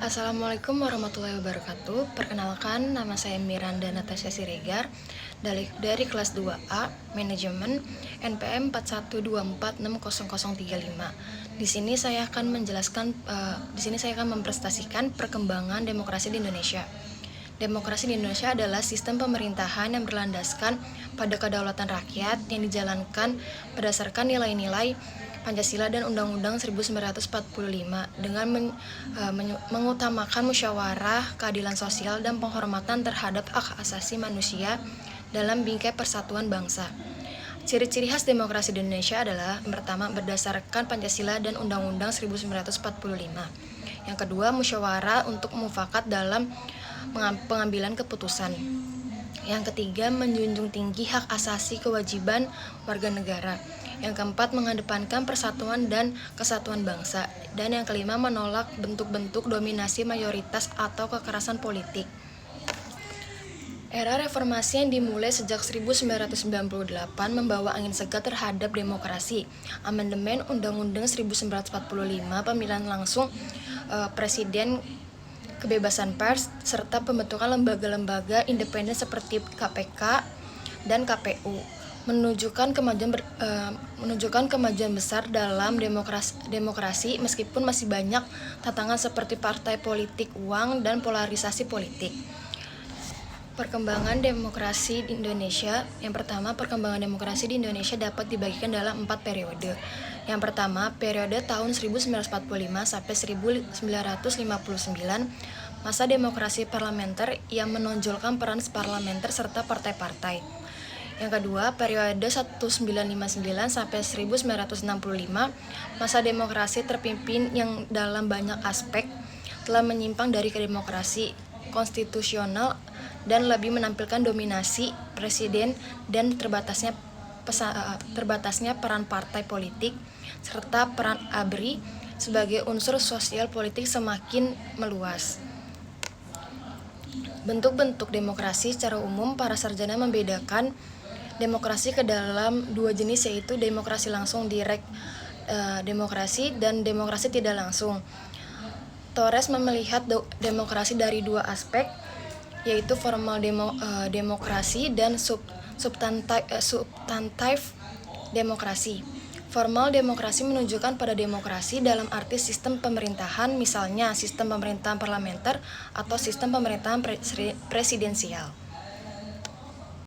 Assalamualaikum warahmatullahi wabarakatuh. Perkenalkan, nama saya Miranda Natasha Siregar dari kelas 2A Manajemen NPM 4124600035. Di sini saya akan mempresentasikan perkembangan demokrasi di Indonesia. Demokrasi di Indonesia adalah sistem pemerintahan yang berlandaskan pada kedaulatan rakyat yang dijalankan berdasarkan nilai-nilai Pancasila dan Undang-Undang 1945 dengan mengutamakan musyawarah, keadilan sosial, dan penghormatan terhadap hak asasi manusia dalam bingkai persatuan bangsa. Ciri-ciri khas demokrasi di Indonesia adalah yang pertama, berdasarkan Pancasila dan Undang-Undang 1945. Yang kedua, musyawarah untuk mufakat dalam pengambilan keputusan. Yang ketiga, menjunjung tinggi hak asasi kewajiban warga negara. Yang keempat, mengedepankan persatuan dan kesatuan bangsa. Dan yang kelima, menolak bentuk-bentuk dominasi mayoritas atau kekerasan politik. Era reformasi yang dimulai sejak 1998 membawa angin segar terhadap demokrasi. Amandemen Undang-Undang 1945, pemilihan langsung presiden, kebebasan pers, serta pembentukan lembaga-lembaga independen seperti KPK dan KPU menunjukkan kemajuan besar dalam demokrasi meskipun masih banyak tantangan seperti partai politik uang dan polarisasi politik. Perkembangan demokrasi di Indonesia. Yang pertama, perkembangan demokrasi di Indonesia dapat dibagikan dalam 4 periode. Yang pertama, periode tahun 1945 sampai 1959, masa demokrasi parlementer yang menonjolkan peran parlementer serta partai-partai. Yang kedua, periode 1959 sampai 1965, masa demokrasi terpimpin yang dalam banyak aspek telah menyimpang dari demokrasi konstitusional dan lebih menampilkan dominasi presiden dan terbatasnya peran partai politik serta peran ABRI sebagai unsur sosial politik semakin meluas. Bentuk-bentuk demokrasi secara umum, para sarjana membedakan demokrasi ke dalam 2 jenis, yaitu demokrasi langsung direct demokrasi dan demokrasi tidak langsung. Torres melihat demokrasi dari 2 aspek, yaitu formal demokrasi dan substantif demokrasi. Formal demokrasi menunjukkan pada demokrasi dalam arti sistem pemerintahan, misalnya sistem pemerintahan parlementer atau sistem pemerintahan presidensial.